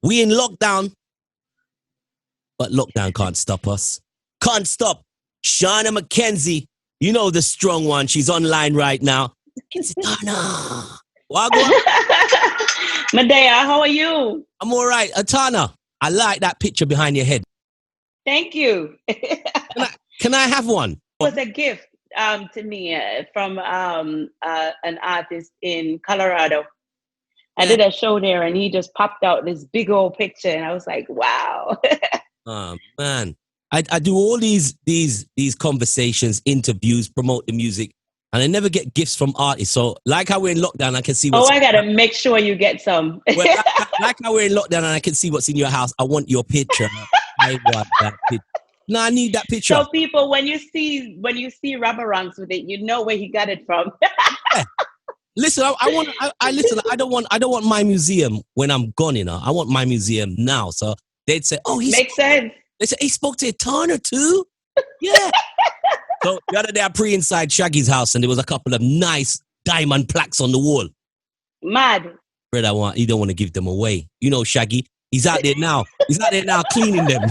We in lockdown, but lockdown can't stop us. Can't stop Shauna McKenzie. You know the strong one. She's online right now. It's Etana. Wagwan. Medea, how are you? I'm all right. Etana, I like that picture behind your head. Thank you. Can I have one? It was a gift to me from an artist in Colorado. I did a show there and he just popped out this big old picture and I was like, wow. Oh, man. I do all these conversations, interviews, promote the music, and I never get gifts from artists. So like how we're in lockdown, I can see what's... I got to make sure you get some. Well, like how we're in lockdown and I can see what's in your house. I want your picture. I want that picture. No, I need that picture. So people, when you see Robbo Ranx with it, you know where he got it from. Yeah. Listen, I don't want my museum when I'm gone, you know. I want my museum now. So they'd say, oh, makes sense. They said he spoke to Etana too. Yeah. So the other day I inside Shaggy's house and there was a couple of nice diamond plaques on the wall. Mad. Brother, he don't want to give them away. You know Shaggy, he's out there now. He's out there now cleaning them.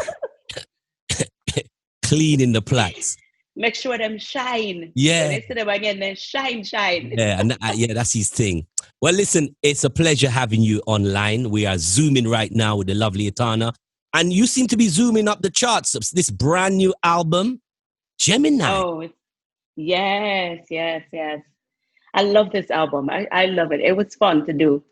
Cleaning the plaques. Make sure them shine. Yeah. When they see them again, then shine. Yeah, and that's his thing. Well, listen, it's a pleasure having you online. We are zooming right now with the lovely Etana. And you seem to be zooming up the charts of this brand new album, Gemini. Oh, yes. I love this album. I love it. It was fun to do.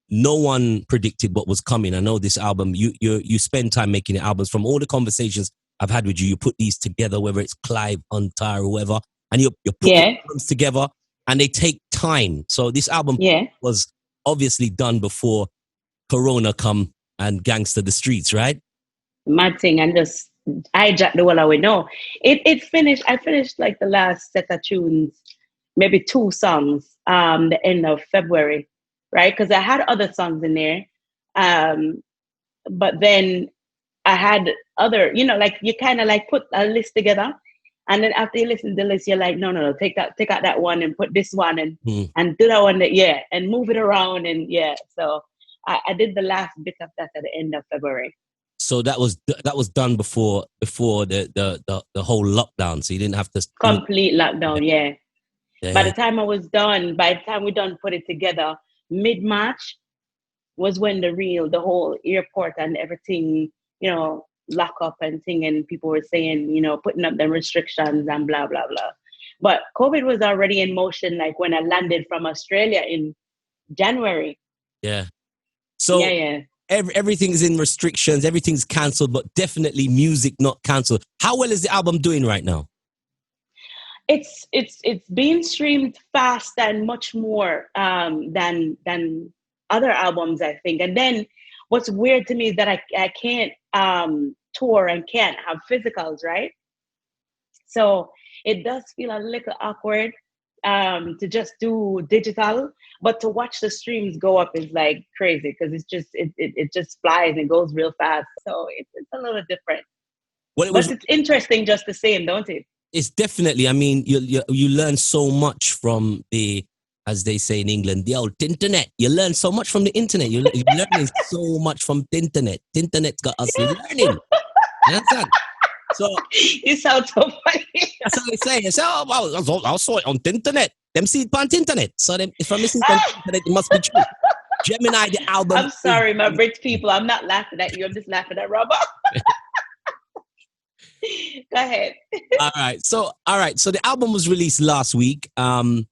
No one predicted what was coming. I know this album, you spend time making the albums. From all the conversations I've had with you, you put these together, whether it's Clive, Hunter, or whoever, and you put the albums together and they take time. So this album was obviously done before Corona come and gangster the streets, right? Mad thing, and just hijack the whole away. No, it finished. I finished like the last set of tunes, maybe 2 songs, the end of February, right? Because I had other songs in there, but then I had other, like you kind of like put a list together, and then after you listen to the list, you're like, no, take out that one and put this one and do that one, and move it around and so. I did the last bit of that at the end of February. So that was done before the whole lockdown. So you didn't have to complete lockdown. Yeah. By the time we done put it together, mid-March was when the whole airport and everything, lock up and thing, and people were saying, putting up the restrictions and blah blah blah. But COVID was already in motion, like when I landed from Australia in January. Yeah. So everything's in restrictions, everything's cancelled, but definitely music not cancelled. How well is the album doing right now? It's being streamed fast and much more than other albums, I think. And then what's weird to me is that I can't tour and can't have physicals, right? So it does feel a little awkward to just do digital, but to watch the streams go up is like crazy because it just flies and goes real fast. So it's a little different. But it's interesting just the same, don't it? It's definitely. I mean, you learn so much from the, as they say in England, the old internet. You learn so much from the internet. You're learning so much from the internet. The internet's got us learning. You understand? So you sound so funny. That's how they say. They say, I saw it on the internet. Them see it on the internet. So if I'm listening on the internet, it must be true. Gemini, the album. I'm sorry, my British people. I'm not laughing at you. I'm just laughing at Robbo. Go ahead. All right. So the album was released last week. And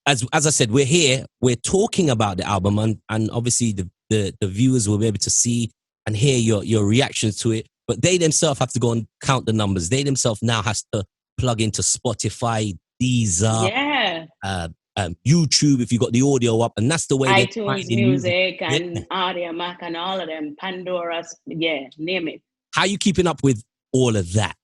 as I said, we're here. We're talking about the album, and obviously the viewers will be able to see and hear your reactions to it. But they themselves have to go and count the numbers. They themselves now has to plug into Spotify, Deezer, YouTube if you got the audio up, and that's the way iTunes Music and Audio Mac and all of them, Pandora, name it. How are you keeping up with all of that?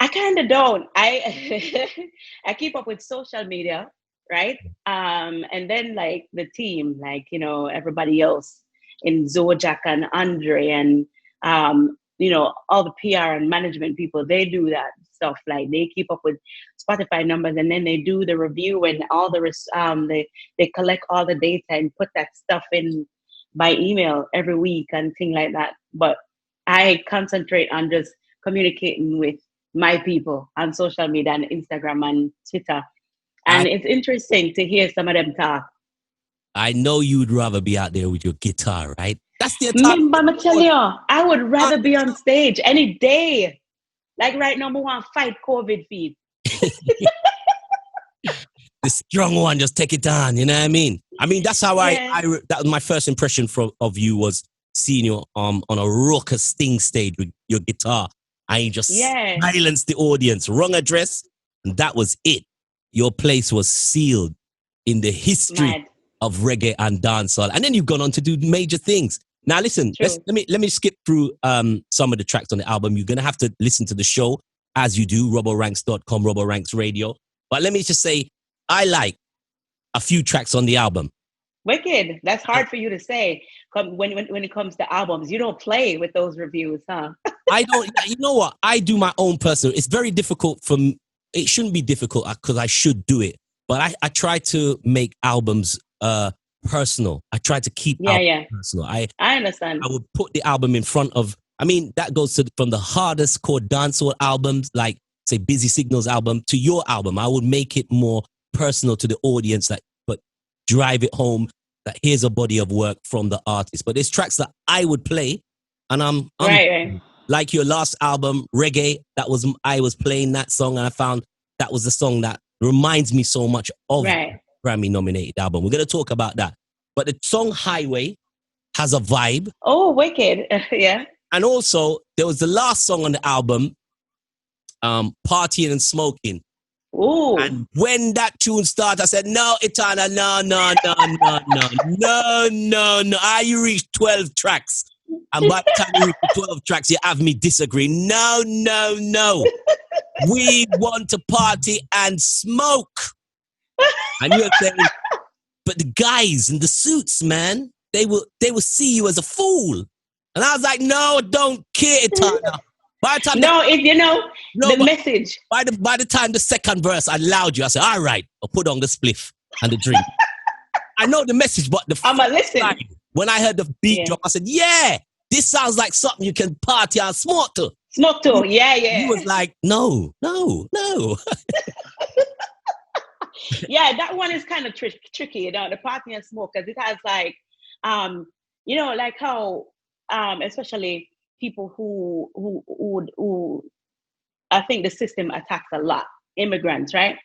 I kind of don't. I keep up with social media, right? And then like the team, like everybody else in Zojak and Andre and all the PR and management people, they do that stuff. Like they keep up with Spotify numbers, and then they do the review and all the they collect all the data and put that stuff in by email every week and things like that. But I concentrate on just communicating with my people on social media and Instagram and Twitter. I And it's interesting to hear some of them talk. I know you'd rather be out there with your guitar, right? That's the entire. Remember, I tell you, I would rather be on stage any day. Like right now, I want to fight COVID feed. The strong one, just take it on. You know what I mean? I mean, that's how that was my first impression of you, was seeing you on a raucous sting stage with your guitar. And you just silenced the audience. Wrong address, and that was it. Your place was sealed in the history of reggae and dancehall. And then you've gone on to do major things. Now listen, let me skip through some of the tracks on the album. You're gonna have to listen to the show as you do, RobboRanx.com, Robbo Ranx Radio. But let me just say, I like a few tracks on the album. Wicked. That's hard for you to say when it comes to albums. You don't play with those reviews, huh? I don't. You know what? I do my own personal. It's very difficult for me. It shouldn't be difficult because I should do it. But I try to make albums personal. I try to keep personal. I understand. I would put the album in front of. I mean, that goes from the hardest core dancehall albums, like say Busy Signals album, to your album. I would make it more personal to the audience, but drive it home that here's a body of work from the artist. But there's tracks that I would play, and I'm right. Like your last album, Reggae. I was playing that song, and I found that was the song that reminds me so much of the Grammy-nominated album. We're going to talk about that. But the song Highway has a vibe. Oh, wicked. Yeah. And also, there was the last song on the album, Partying and Smoking. Ooh. And when that tune started, I said, no, Etana, no. You reached 12 tracks. And by the time you reach the 12 tracks, you have me disagree. No. We want to party and smoke. And you're saying, but the guys in the suits, man, they will see you as a fool. And I was like, no, don't care, Etana. By the time the message. By the time the second verse, I allowed you. I said, all right, I'll put on the spliff and the drink. I know the message, but I'ma listen. When I heard the beat drop, I said, yeah, this sounds like something you can party and smoke to. Smoke to, yeah. He was like, no. Yeah, that one is kind of tricky, the party and smoke, because it has like, like how, especially people who I think the system attacks a lot, immigrants, right?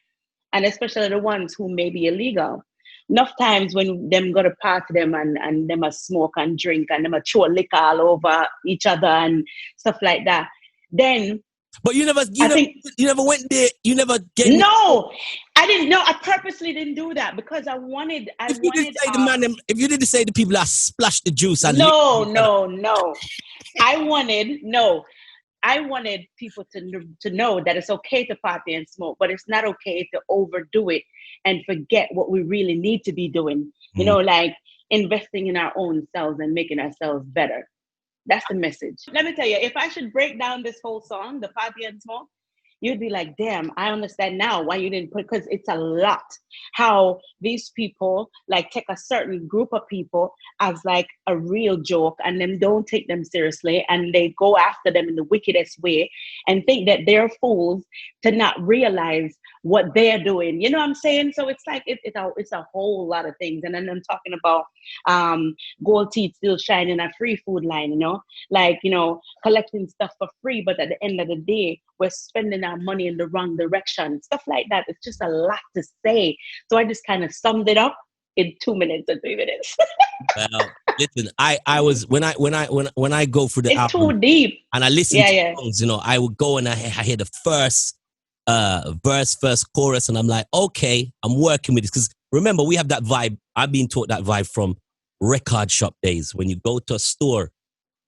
And especially the ones who may be illegal. Enough times when them go to party them and them a smoke and drink and them a throw liquor all over each other and stuff like that. Then, but you never went there. You never get. No, I didn't know. I purposely didn't do that because I wanted. If you didn't say the people that splashed the juice and no. I wanted people to know that it's okay to party and smoke, but it's not okay to overdo it and forget what we really need to be doing. You know, like investing in our own selves and making ourselves better. That's the message. Let me tell you, if I should break down this whole song, the party and smoke, you'd be like, damn, I understand now why you didn't put, because it's a lot. How these people like take a certain group of people as like a real joke and then don't take them seriously and they go after them in the wickedest way and think that they're fools to not realize what they're doing. You know what I'm saying? So it's like, it's a whole lot of things. And then I'm talking about gold teeth still shining, a free food line, like, collecting stuff for free, but at the end of the day, we're spending our money in the wrong direction, stuff like that. It's just a lot to say. So I just kind of summed it up in 2 minutes or 3 minutes. Well, listen, I was when I go through the it's album too deep and I listen to songs, I would go and I hear the first verse, first chorus, and I'm like, okay, I'm working with this. Because remember, we have that vibe. I've been taught that vibe from record shop days when you go to a store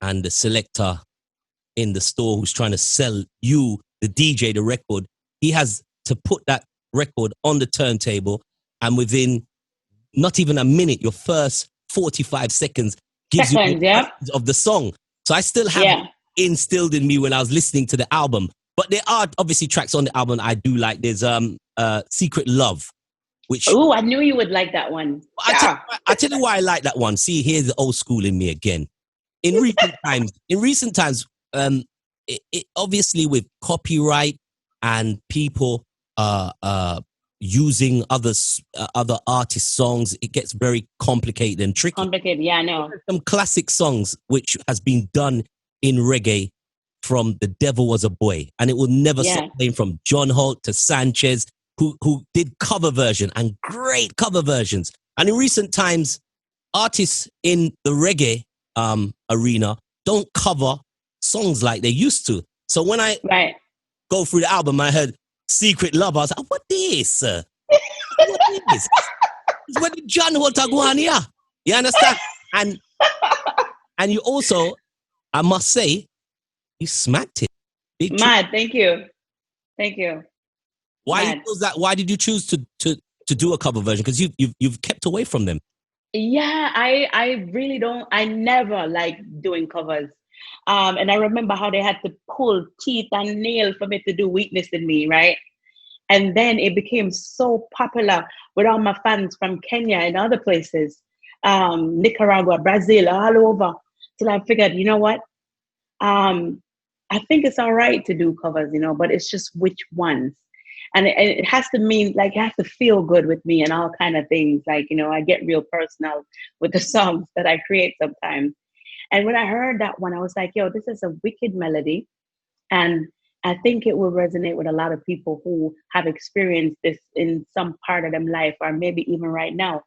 and the selector in the store who's trying to sell you, the DJ, the record, he has to put that record on the turntable, and within not even a minute, your first 45 seconds gives you the of the song. So I still have it instilled in me when I was listening to the album. But there are obviously tracks on the album I do like. There's Secret Love. which Oh, I knew you would like that one. Yeah. I tell you why I like that one. See, here's the old school in me again. In recent times, it obviously with copyright and people using other artists' songs, it gets very complicated and tricky. Complicated, yeah, I know. Some classic songs which has been done in reggae from The Devil Was a Boy, and it will never stop playing, from John Holt to Sanchez, who did cover version and great cover versions. And in recent times, artists in the reggae arena don't cover songs like they used to. So when I go through the album, I heard Secret Love. I was like, what this? What is? It's what the John Holt are going here. You understand? And you also, I must say, you smacked it. Mad, thank you. Thank you. Why was that? Why did you choose to do a cover version? Because you've kept away from them. Yeah, I really don't. I never like doing covers. And I remember how they had to pull teeth and nail for me to do Weakness in Me, right? And then it became so popular with all my fans from Kenya and other places, Nicaragua, Brazil, all over. Till I figured, you know what? I think it's all right to do covers, but it's just which ones. And it has to mean, like, it has to feel good with me and all kind of things. Like, I get real personal with the songs that I create sometimes. And when I heard that one, I was like, yo, this is a wicked melody. And I think it will resonate with a lot of people who have experienced this in some part of their life, or maybe even right now,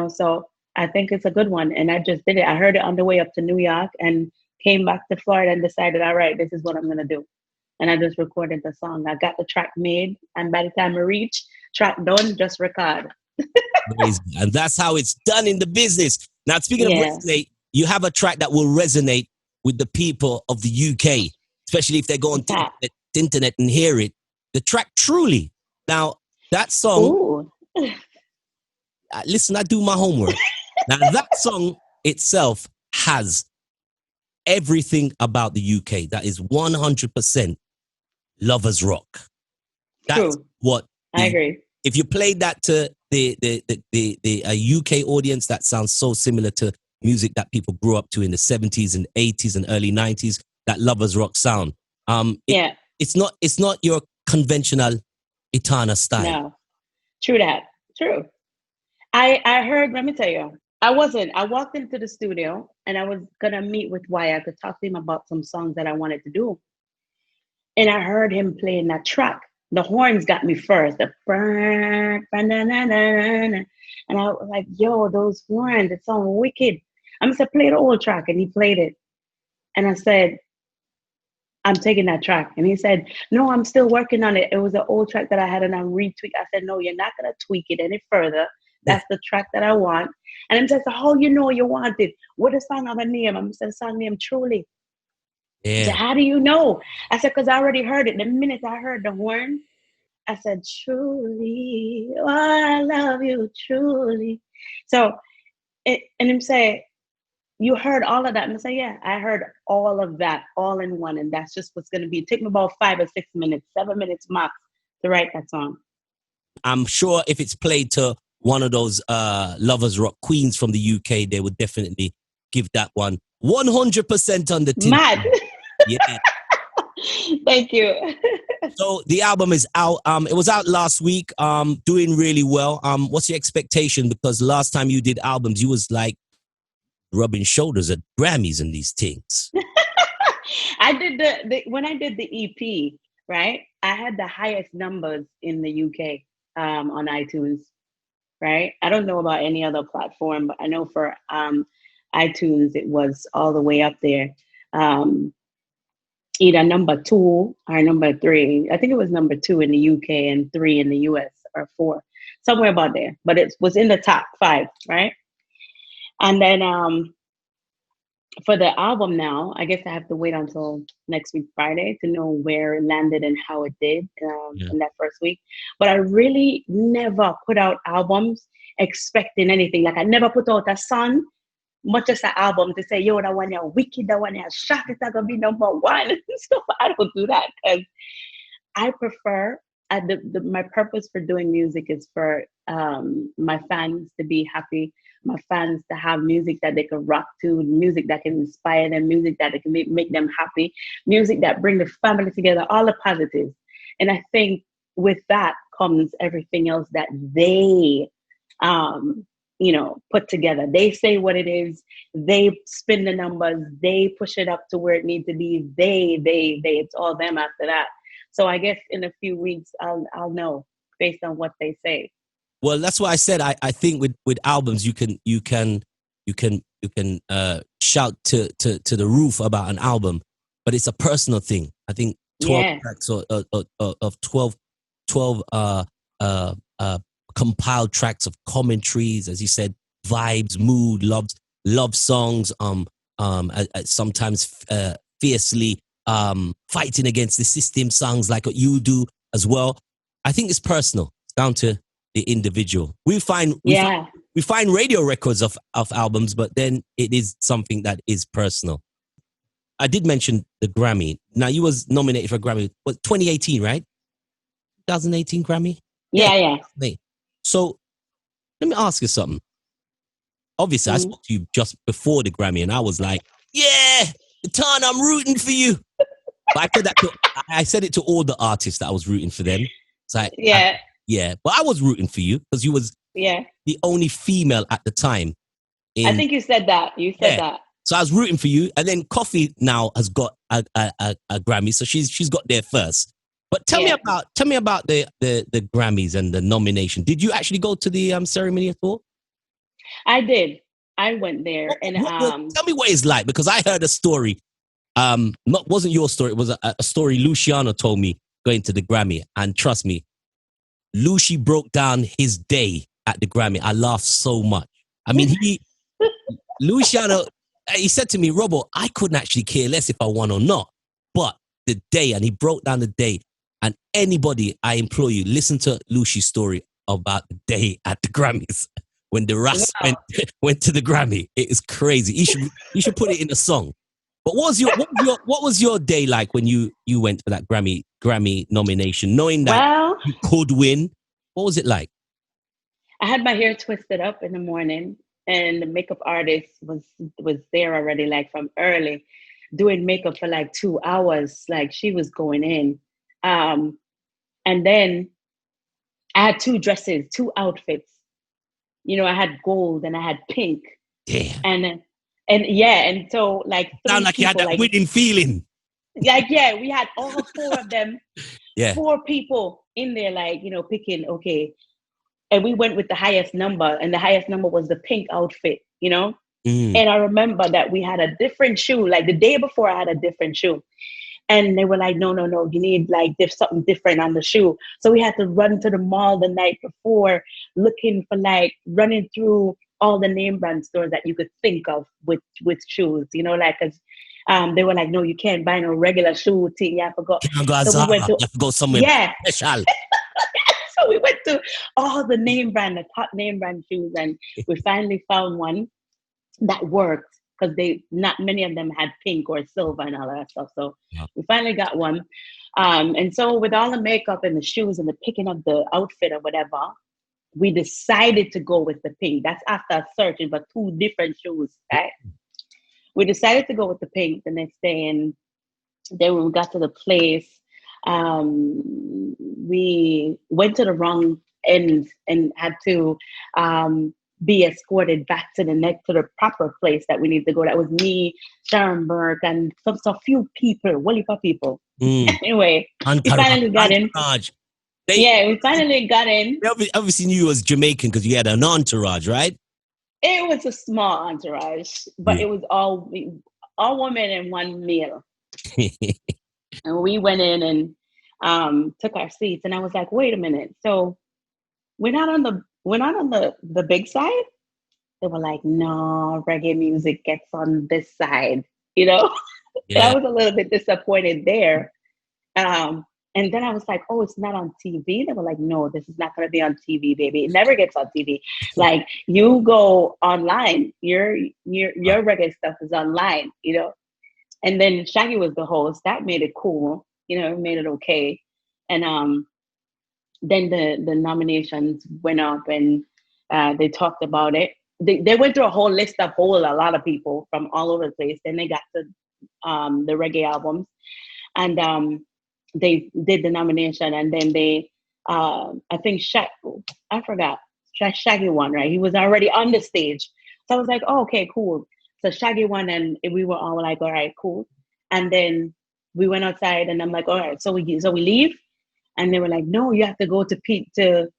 so I think it's a good one. And I just did it. I heard it on the way up to New York and came back to Florida and decided, all right, this is what I'm going to do. And I just recorded the song. I got the track made. And by the time I reach, track done, just record. And that's how it's done in the business. Now, speaking of resonate, you have a track that will resonate with the people of the UK, especially if they go on the internet and hear it. The track Truly. Now, that song, listen, I do my homework. Now, that song itself has everything about the UK. That is 100% lovers rock. That's what I agree. If you played that to the UK audience, that sounds so similar to music that people grew up to in the 70s and 80s and early 90s. That lovers rock sound. It's not your conventional Etana style. No, true that. True. I heard. Let me tell you. I walked into the studio and I was going to meet with Wyatt to talk to him about some songs that I wanted to do. And I heard him playing that track. The horns got me first. And I was like, yo, those horns, it sounds wicked. I'm going to play the old track. And he played it. And I said, I'm taking that track. And he said, no, I'm still working on it. It was an old track that I had and I retweaked. I said, no, you're not going to tweak it any further. That's the track that I want. And I'm just, how you want it? What is the song of a name? I'm just a song named Truly. Yeah. So how do you know? I said, because I already heard it. The minute I heard the horn, I said, truly, oh, I love you, truly. So, and him say, you heard all of that? And I say, yeah, I heard all of that, all in one. And that's just what's going to be. It took me about 5 or 6 minutes, 7 minutes max to write that song. I'm sure if it's played to one of those lovers rock queens from the UK, they would definitely give that one 100% on the tin. Mad. Yeah. Thank you. So the album is out. It was out last week. Doing really well. What's your expectation? Because last time you did albums, you was like rubbing shoulders at Grammys and these things. I did when I did the EP, right? I had the highest numbers in the UK on iTunes, right? I don't know about any other platform, but I know for iTunes it was all the way up there. Either number 2 or number 3. I think it was number 2 in the UK and 3 in the US, or 4, somewhere about there. But it was in the top 5, right? And then for the album now, I guess I have to wait until next week, Friday, to know where it landed and how it did in that first week. But I really never put out albums expecting anything. Like I never put out a song, much as an album, to say, yo, that one is wicked, that one is shot, it's not going to be number 1. So I don't do that because I prefer, my purpose for doing music is for my fans to be happy, my fans to have music that they can rock to, music that can inspire them, music that can make them happy, music that bring the family together, all the positives. And I think with that comes everything else that they, put together. They say what it is, they spin the numbers, they push it up to where it needs to be. It's all them after that. So I guess in a few weeks, I'll know based on what they say. Well, that's why I said I think with albums you can shout to the roof about an album, but it's a personal thing. I think 12 tracks of 12 compiled tracks of commentaries, as you said, vibes, mood, love songs, sometimes fiercely fighting against the system songs like what you do as well. I think it's personal. It's down to the individual. We find radio records of albums, but then it is something that is personal. I did mention the Grammy. Now, you was nominated for a Grammy, was 2018, right? 2018 Grammy? Yeah. So let me ask you something. Obviously, I spoke to you just before the Grammy, and I was like, yeah, Etana, I'm rooting for you. But I said it to all the artists that I was rooting for them. It's like, but I was rooting for you because you was the only female at the time. I think you said that. That. So I was rooting for you, and then Coffee now has got a Grammy, so she's got there first. But tell me about the Grammys and the nomination. Did you actually go to the ceremony at all? I did. I went there, tell me what it's like, because I heard a story. Wasn't your story? It was a story Luciano told me going to the Grammy, and trust me, Lucy broke down his day at the Grammy. I laughed so much. I mean, Luciano, he said to me, Robbo, I couldn't actually care less if I won or not, but the day, and he broke down the day. And anybody, I implore you, listen to Lucy's story about the day at the Grammys when the Ras went to the Grammy. It is crazy. You should put it in a song. But what was your day like when you went for that Grammy nomination, knowing that you could win? What was it like? I had my hair twisted up in the morning, and the makeup artist was there already, like from early, doing makeup for like 2 hours. Like, she was going in. And then I had 2 dresses, 2 outfits. I had gold and I had pink. Yeah. And so like sound like you had that winning feeling. Like, we had all 4 of them. 4 people in there, like, picking, okay. And we went with the highest number, and the highest number was the pink outfit, And I remember that we had a different shoe. Like, the day before, I had a different shoe. And they were like, no, you need like something different on the shoe. So we had to run to the mall the night before, looking for, like, running through all the name brand stores that you could think of with shoes, like, cause they were like, no, you can't buy no regular shoe thing. I forgot. So we went to, you have to go somewhere special. So we went to all the the top name brand shoes, and we finally found one that worked, because not many of them had pink or silver and all that stuff. So we finally got one. And so with all the makeup and the shoes and the picking of the outfit or whatever, we decided to go with the pink. That's after searching for 2 different shoes, right? We decided to go with the pink the next day. And then when we got to the place, we went to the wrong end and had to be escorted back to the proper place that we need to go. That was me, Sharon Burke, and some few people, Wallipa people. Anyway, we finally got in. We finally got in. They obviously knew you was Jamaican because you had an entourage, right? It was a small entourage, but it was all women and 1 male. And we went in and took our seats, and I was like, wait a minute. So we're not on the big side? They were like, no, reggae music gets on this side, I was a little bit disappointed there. And then I was like, oh, it's not on TV? They were like, no, this is not going to be on TV, baby. It never gets on TV. Like, you go online, your reggae stuff is online, And then Shaggy was the host. That made it cool, made it okay. And then the nominations went up, and they talked about it. They went through a whole list of a lot of people from all over the place. Then they got to the reggae albums, and they did the nomination, and then they I think Shaggy won, right? He was already on the stage, so I was like, oh, okay, cool. So Shaggy won, and we were all like, all right, cool. And then we went outside, and I'm like, all right, so we leave, and they were like, no, you have to go to the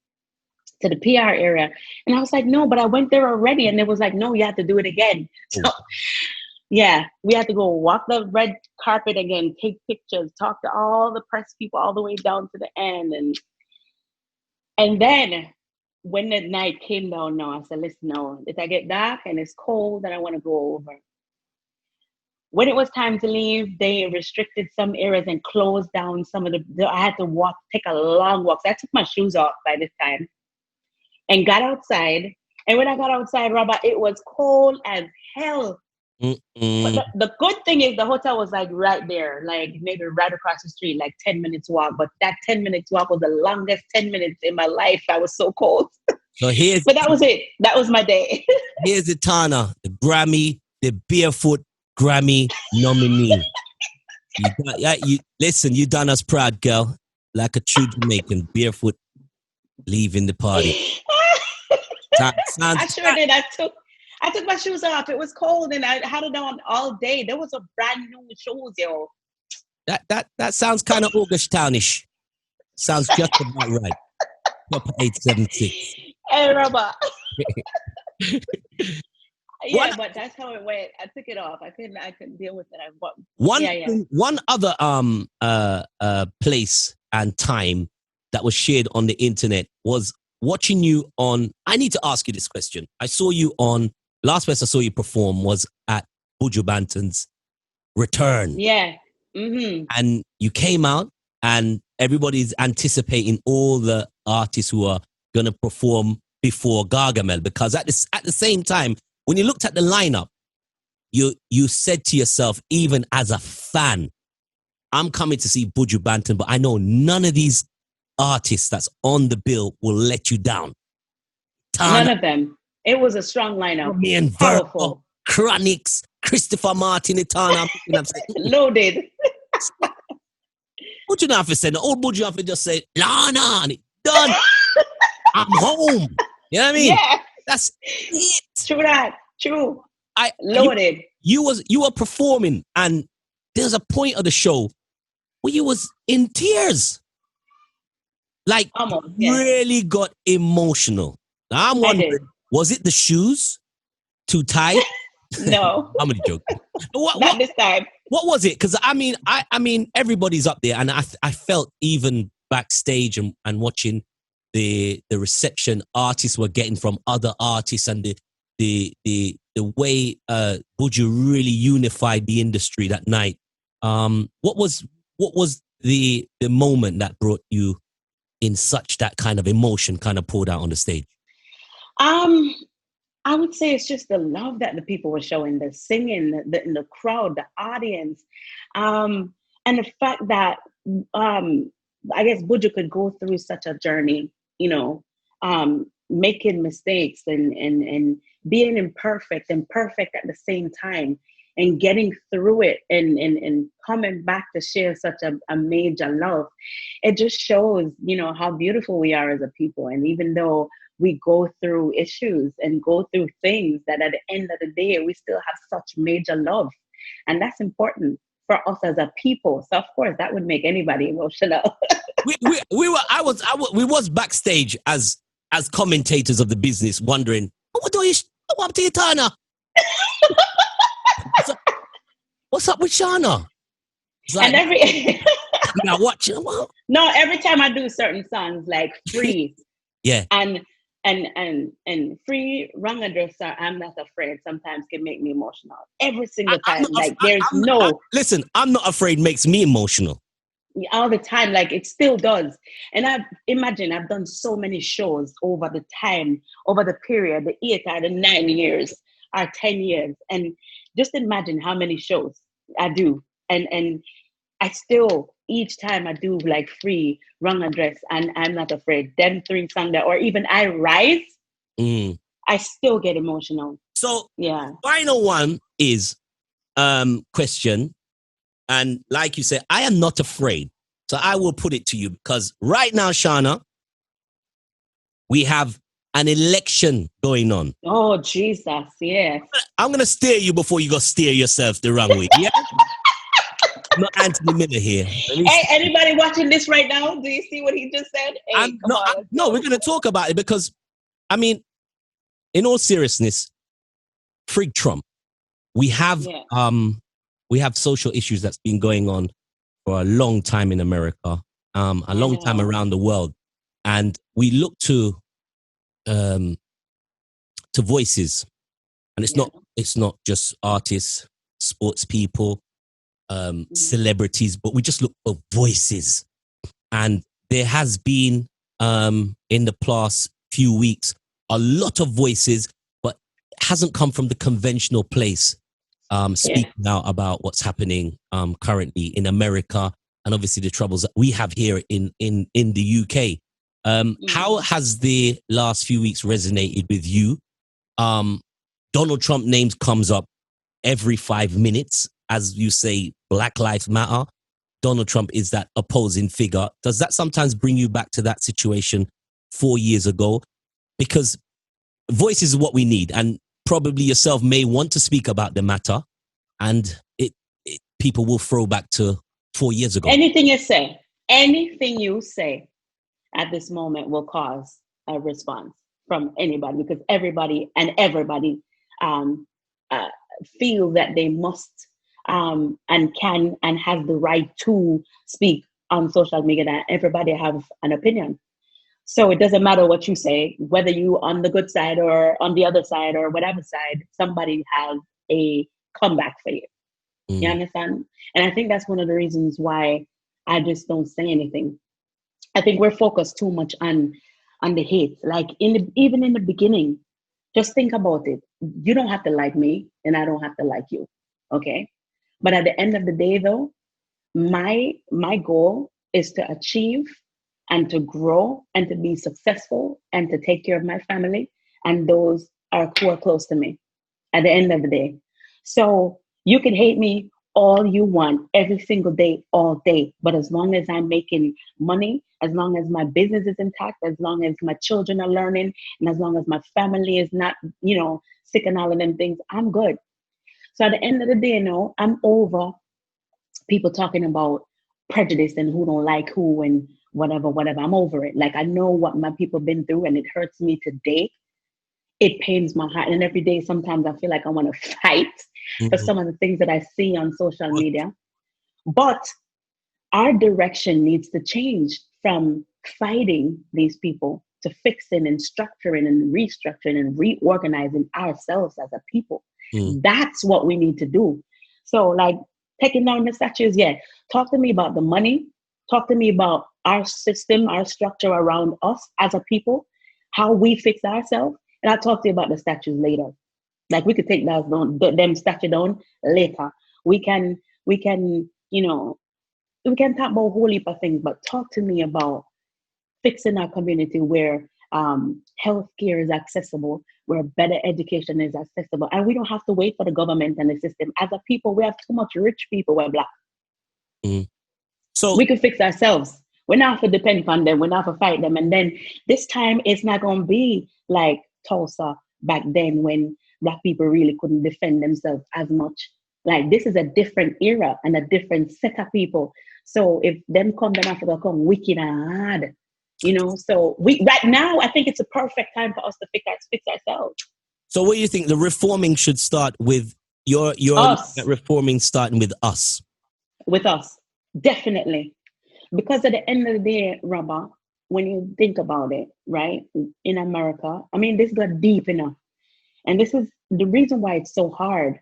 PR area, and I was like, no, but I went there already, and it was like, no, you have to do it again. So yeah, we had to go walk the red carpet again, take pictures, talk to all the press people all the way down to the end, and then when the night came down, I said, listen, no, if I get dark and it's cold, then I want to go over. When it was time to leave, they restricted some areas and closed down some of I had to take a long walk. So I took my shoes off by this time and got outside. And when I got outside, Robert, it was cold as hell. But the good thing is the hotel was like right there, like maybe right across the street, like 10 minutes walk. But that 10 minutes walk was the longest 10 minutes in my life. I was so cold. So but that was it. That was my day. Here's Etana, the Grammy, the barefoot Grammy nominee. Listen, you done us proud, girl. Like a true Jamaican, barefoot, leaving the party. I sure did. I took my shoes off. It was cold, and I had it on all day. There was a brand new shoes, yo. That sounds kind of August Townish. Sounds just about right. Proper 876. Hey, Robert. Yeah, but that's how it went. I took it off. I couldn't deal with it. One other place and time that was shared on the internet was watching you on. I need to ask you this question. I saw you on. Last place I saw you perform was at Buju Banton's return. Yeah. Mm-hmm. And you came out, and everybody's anticipating all the artists who are going to perform before Gargamel, because at the same time, when you looked at the lineup, you said to yourself, even as a fan, I'm coming to see Buju Banton, but I know none of these artists that's on the bill will let you down. None of them. It was a strong lineup. Powerful. Chronics, Christopher Martin, Etana. Loaded. Buju not have to say, the old Buju have to just say, nah, and it done. I'm home. You know what I mean? Yeah. That's it. True that. True. Loaded. You were performing, and there's a point of the show where you was in tears. Like, almost, really got emotional. Now, I'm wondering, was it the shoes too tight? No. I'm only joking. Not this time. What was it? Because I mean, everybody's up there, and I felt even backstage and watching the reception artists were getting from other artists, and the way Buju really unified the industry that night. What was the moment that brought you in such that kind of emotion kind of poured out on the stage? I would say it's just the love that the people were showing, the singing, the crowd, the audience, and the fact that I guess Buju could go through such a journey, making mistakes and being imperfect and perfect at the same time, and getting through it and coming back to share such a major love. It just shows, how beautiful we are as a people. And even though we go through issues and go through things, that at the end of the day, we still have such major love. And that's important for us as a people. So of course that would make anybody emotional. we was backstage as commentators of the business, wondering, what happened to Etana? What's up with Shana? Like, and now watching. No, every time I do certain songs like Free, yeah, and Free Wrong Address, I'm Not Afraid, sometimes can make me emotional. Every single time. Listen, I'm Not Afraid makes me emotional. All the time, like it still does. And I've done so many shows over the time, over the period, the 8 or the 9 years or 10 years. And just imagine how many shows I do. And I still, each time I do like free, wrong address, and I'm not afraid, them three songs that, or even I Rise, I still get emotional. So, Yeah. final one is question. And like you said, I am not afraid. So I will put it to you because right now, Shana, we have an election going on. Oh, Jesus, yes. I'm going to steer you before you go steer yourself the wrong way. Yeah? I'm not Anthony Miller here. Hey, anybody watching this right now? Do you see what he just said? Hey, No, we're going to talk about it because, I mean, in all seriousness, frig Trump. We have social issues that's been going on for a long time in America, a long time around the world, and we look to voices, and it's not just artists, sports people, celebrities, but we just look for voices. And there has been in the past few weeks a lot of voices, but it hasn't come from the conventional place. Speaking out about what's happening currently in America, and obviously the troubles that we have here in the UK. How has the last few weeks resonated with you? Donald Trump names comes up every 5 minutes. As you say, Black Lives Matter. Donald Trump is that opposing figure. Does that sometimes bring you back to that situation 4 years ago? Because voice is what we need, and probably yourself may want to speak about the matter, and people will throw back to 4 years ago. Anything you say at this moment will cause a response from anybody, because everybody feel that they must and can and have the right to speak on social media, that everybody have an opinion. So it doesn't matter what you say, whether you on the good side or on the other side or whatever side, somebody has a comeback for you. You understand? And I think that's one of the reasons why I just don't say anything. I think we're focused too much on the hate. Like even in the beginning, just think about it. You don't have to like me and I don't have to like you. Okay. But at the end of the day though, my goal is to achieve and to grow and to be successful and to take care of my family and those who are close to me at the end of the day. So you can hate me all you want every single day, all day. But as long as I'm making money, as long as my business is intact, as long as my children are learning, and as long as my family is not, sick and all of them things, I'm good. So at the end of the day, I'm over people talking about prejudice and who don't like who and whatever. I'm over it. Like, I know what my people been through and it hurts me today. It pains my heart. And every day, sometimes I feel like I want to fight for some of the things that I see on social media. But our direction needs to change from fighting these people to fixing and structuring and restructuring and reorganizing ourselves as a people. That's what we need to do. So like taking down the statues, talk to me about the money. Talk to me about our system, our structure around us as a people, how we fix ourselves. And I'll talk to you about the statues later. Like we could take them statue down later. We can talk about a whole heap of things, but talk to me about fixing our community where healthcare is accessible, where better education is accessible. And we don't have to wait for the government and the system. As a people, we have too much rich people who are Black. So we can fix ourselves. We're not to depend on them. We're not to fight them. And then this time, it's not going to be like Tulsa back then when Black people really couldn't defend themselves as much. Like, this is a different era and a different set of people. So if them come, then Africa come wicked and hard. So right now, I think it's a perfect time for us to fix ourselves. So what do you think? The reforming should start with your reforming starting with us. With us, definitely. Because at the end of the day, Robbo, when you think about it, right, in America, I mean, this got deep enough. And this is the reason why it's so hard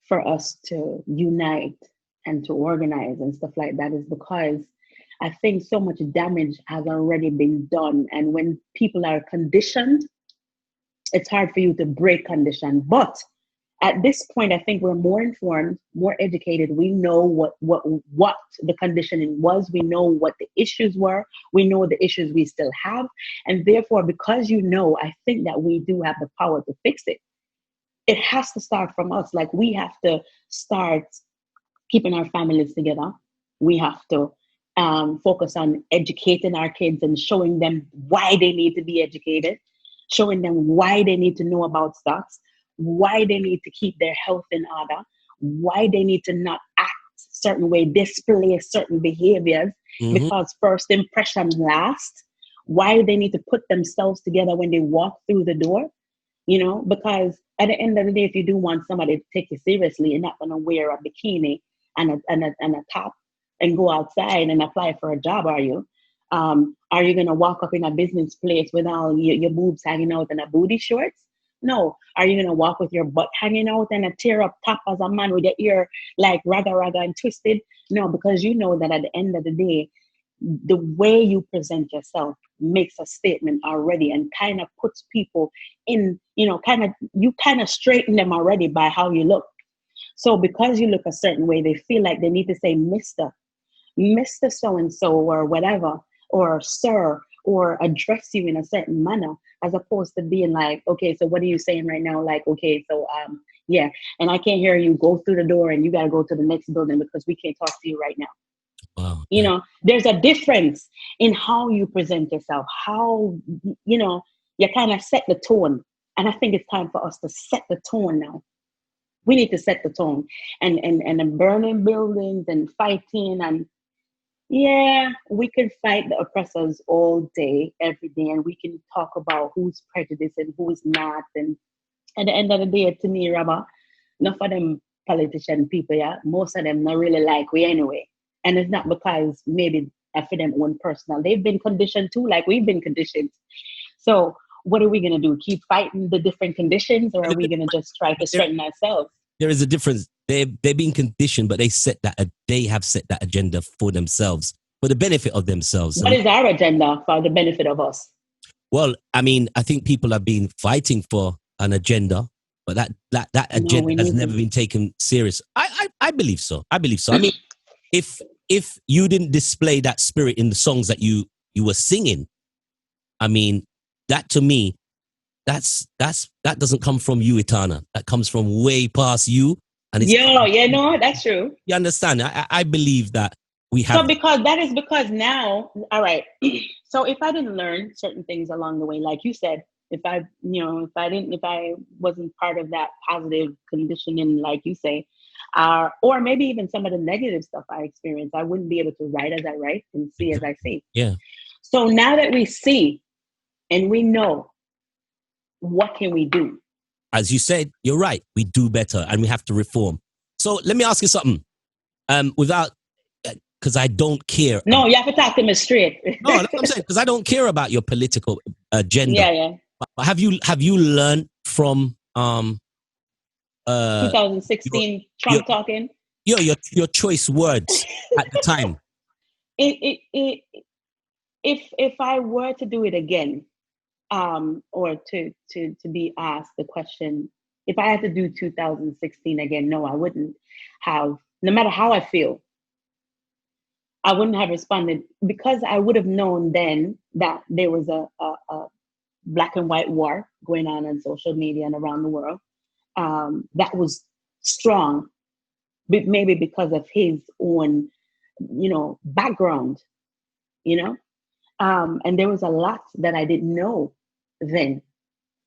for us to unite and to organize and stuff like that, is because I think so much damage has already been done. And when people are conditioned, it's hard for you to break condition. But at this point, I think we're more informed, more educated. We know what the conditioning was. We know what the issues were. We know the issues we still have. And therefore, because I think that we do have the power to fix it. It has to start from us. Like, we have to start keeping our families together. We have to focus on educating our kids and showing them why they need to be educated, showing them why they need to know about stocks, why they need to keep their health in order, why they need to not act a certain way, display certain behaviors, because first impression lasts, why they need to put themselves together when they walk through the door, because at the end of the day, if you do want somebody to take you seriously, you're not going to wear a bikini and a top and go outside and apply for a job, are you? Are you going to walk up in a business place with all your boobs hanging out and a booty shorts? No. Are you going to walk with your butt hanging out and a tear up top as a man with your ear like raga and twisted? No, because you know that at the end of the day, the way you present yourself makes a statement already and kind of puts people in, you kind of straighten them already by how you look. So because you look a certain way, they feel like they need to say Mr. So-and-so or whatever, or sir, or address you in a certain manner, as opposed to being like, okay, so what are you saying right now? Like, okay, so yeah, and I can't hear you, go through the door and you got to go to the next building because we can't talk to you right now. Wow. There's a difference in how you present yourself, how, you kind of set the tone. And I think it's time for us to set the tone now. We need to set the tone and burning buildings and fighting. And yeah, we can fight the oppressors all day, every day. And we can talk about who's prejudiced and who's not. And at the end of the day, to me, Robbo, enough of them politician people, yeah, most of them not really like we anyway. And it's not because maybe for them own personal. They've been conditioned too, like we've been conditioned. So what are we going to do? Keep fighting the different conditions, or are we going to just try to straighten ourselves? There is a difference. They're being conditioned, but they have set that agenda for themselves, for the benefit of themselves. What is our agenda for the benefit of us? Well, I mean, I think people have been fighting for an agenda, but that agenda has never been taken serious. I believe so. I mean, if you didn't display that spirit in the songs that you were singing, I mean, that to me, that doesn't come from you, Etana. That comes from way past you. And it's that's true. You understand? I believe that we have. So because now, all right. So if I didn't learn certain things along the way, like you said, if I wasn't part of that positive conditioning, like you say, or maybe even some of the negative stuff I experienced, I wouldn't be able to write as I write and see as I see. Yeah. So now that we see and we know, what can we do? As you said, you're right. We do better and we have to reform. So let me ask you something. Because I don't care. No, you have to talk to me straight. No, that's what I'm saying. Because I don't care about your political agenda. Yeah. But have you learned from 2016 Trump talking? Your choice words at the time. If I were to do it again, or to be asked the question, if I had to do 2016 again, no, I wouldn't have. No matter how I feel, I wouldn't have responded, because I would have known then that there was a black and white war going on social media and around the world. That was strong, but maybe because of his own, background, and there was a lot that I didn't know then.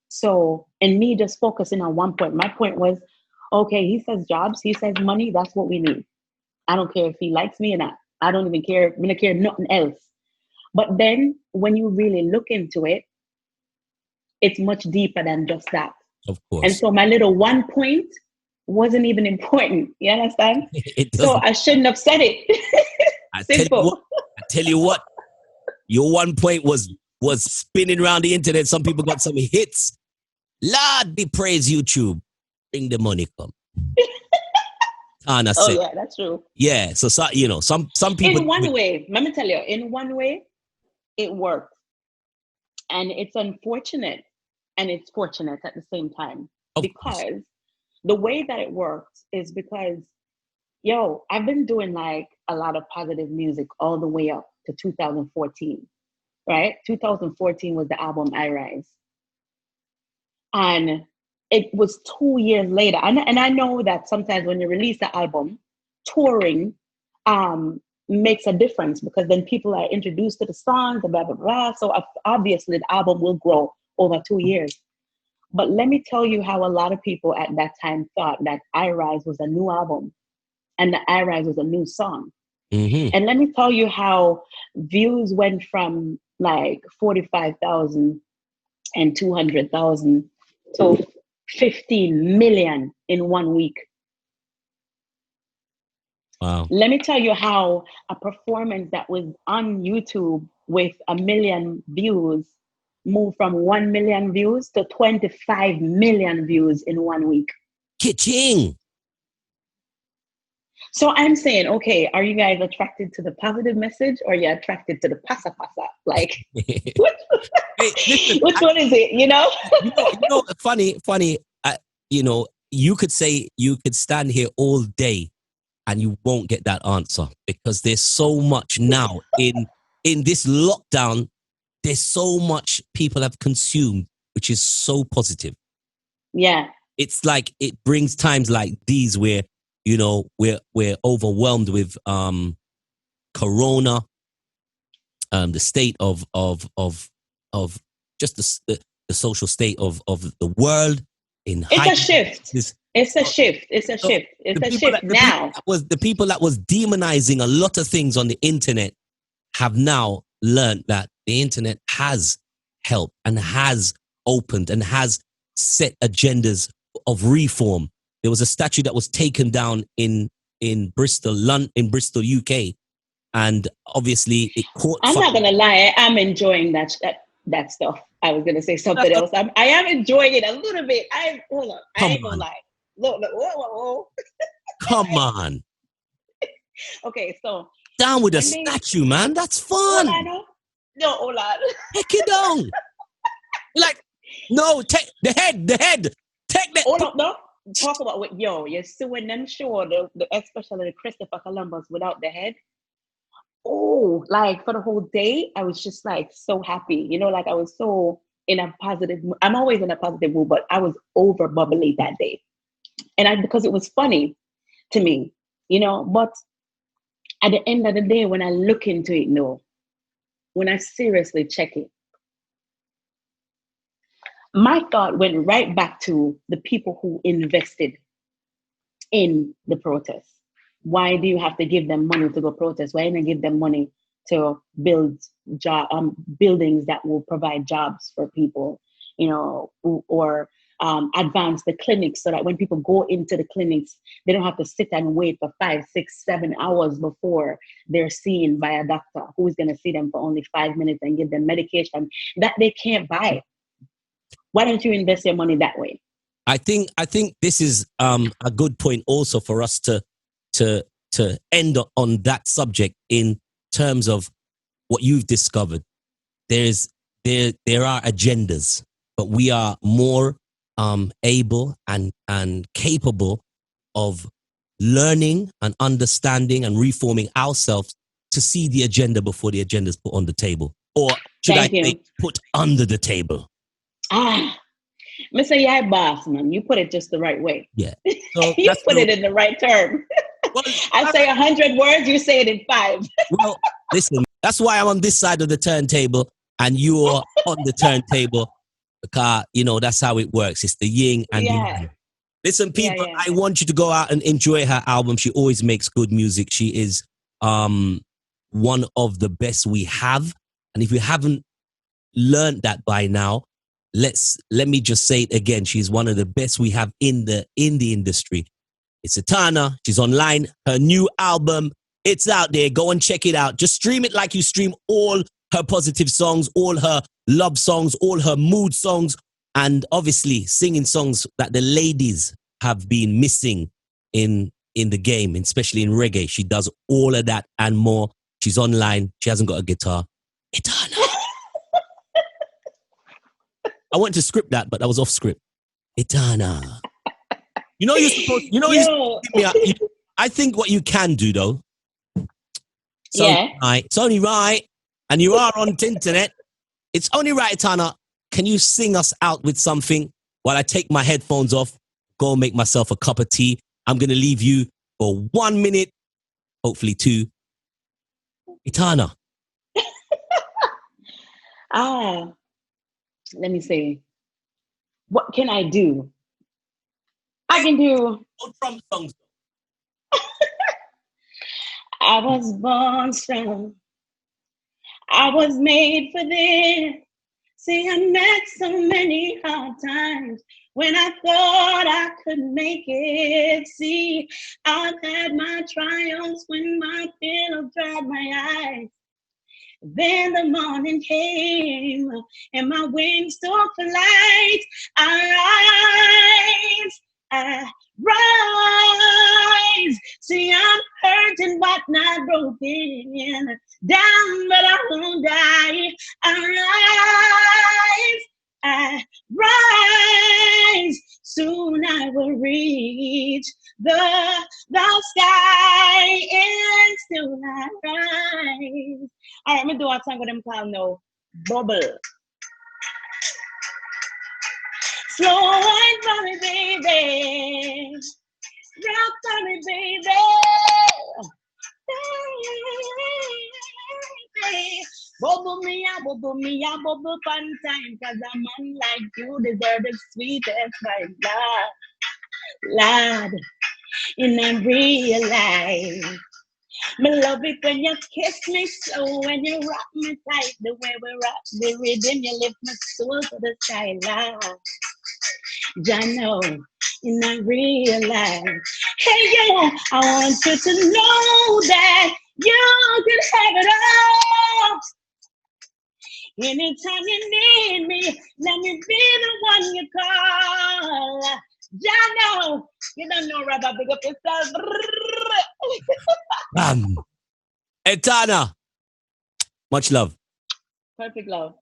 So, and me just focusing on one point. My point was, okay, he says jobs, he says money, that's what we need. I don't care if he likes me or not. I don't even care. I don't care nothing else. But then when you really look into it, it's much deeper than just that. Of course. And so my little one point wasn't even important. You understand? So I shouldn't have said it. I tell you what, your one point was spinning around the internet. Some people got some hits. Lord be praised, YouTube. Bring the money come. Tana said. Yeah, that's true. Yeah, so some people. In one way, let me tell you, in one way, it worked. And it's unfortunate and it's fortunate at the same time. Because the way that it works is because, I've been doing like a lot of positive music all the way up to 2014, right? 2014 was the album I Rise. And it was 2 years later. And I know that sometimes when you release the album, touring makes a difference because then people are introduced to the songs and blah, blah, blah. So obviously the album will grow over 2 years. But let me tell you how a lot of people at that time thought that I Rise was a new album and that I Rise was a new song. Mm-hmm. And let me tell you how views went from like 45,000 and 200,000 to 15 million in 1 week. Wow. Let me tell you how a performance that was on YouTube with 1 million views moved from 1 million views to 25 million views in 1 week. Kitching. So I'm saying, okay, are you guys attracted to the positive message or are you attracted to the pasa? Like, which one is it, you know, funny, you could stand here all day and you won't get that answer because there's so much now in this lockdown. There's so much people have consumed, which is so positive. Yeah. It's like it brings times like these where, we're overwhelmed with corona, the state of just the social state of the world. It's a shift. It's a shift. It's a shift. It's a shift now. The people that was demonizing a lot of things on the internet have now learned that the internet has helped and has opened and has set agendas of reform. There was a statue that was taken down in Bristol, UK, and obviously it caught fire. Not gonna lie, I'm enjoying that stuff. I was gonna say something else. I am enjoying it a little bit. I ain't gonna lie. Look, whoa. Come on. Okay, so down with a statue, man. That's fun. No, hold on. Take it down. Like, no, take the head. Take the. Hold on, no. Talk about what you're suing them, sure. The especially the Christopher Columbus without the head. Oh, like for the whole day, I was just like so happy. Like I was so in a positive. I'm always in a positive mood, but I was over bubbly that day, and because it was funny to me, But at the end of the day, when I look into it, when I seriously check it, my thought went right back to the people who invested in the protest. Why do you have to give them money to go protest? Why don't you give them money to build buildings that will provide jobs for people, or advance the clinics so that when people go into the clinics, they don't have to sit and wait for 5, 6, 7 hours before they're seen by a doctor who's going to see them for only 5 minutes and give them medication that they can't buy. Why don't you invest your money that way? I think this is a good point also for us to end on that subject in terms of what you've discovered. There are agendas, but we are more able and capable of learning and understanding and reforming ourselves to see the agenda before the agenda is put on the table, or should I say put under the table. Mr. Yeah, boss, man. You put it just the right way. Yeah. So you put it in the right term. Well, I say 100 words, you say it in 5. Well, listen, that's why I'm on this side of the turntable and you're on the turntable, because, that's how it works. It's the yin and the yang. Listen, people, I want you to go out and enjoy her album. She always makes good music. She is one of the best we have. And if you haven't learned that by now, let me just say it again. She's one of the best we have in the industry. It's Etana. She's online. Her new album, it's out there. Go and check it out. Just stream it like you stream all her positive songs, all her love songs, all her mood songs, and obviously singing songs that the ladies have been missing in the game, especially in reggae. She does all of that and more. She's online. She hasn't got a guitar. Etana. I wanted to script that, but that was off script. Etana. You know you're supposed. You know you're supposed to give me I think what you can do though. It's only right, and you are on the internet. It's only right, Etana. Can you sing us out with something while I take my headphones off, go make myself a cup of tea? I'm gonna leave you for 1 minute, hopefully 2. Etana. Let me see. What can I do? I can do. Trump songs. I was born strong. I was made for this. See, I met so many hard times when I thought I could make it. See, I've had my triumphs when my pillow dried my eyes. Then the morning came and my wings took flight. I rise. See, I'm hurting but not broken. Down but I won't die. I rise. Soon I will reach the sky and still I rise. All right, I'm going to do a song with them called No Bubble. Slow wine for me, baby. Rock for me, baby. Bubble me, bubble fun time. Cause a man like you deserve the sweetest by Lord. In a real life. Me love it when you kiss me so, when you rock me tight, the way we rock the rhythm, you lift my soul to the sky, Lord. I know, in a real life. Hey, yo, I want you to know that you can have it all. Anytime you need me, let me be the one you call. I know, you don't know, Rabbi, big up yourself. Etana. Much love. Perfect love.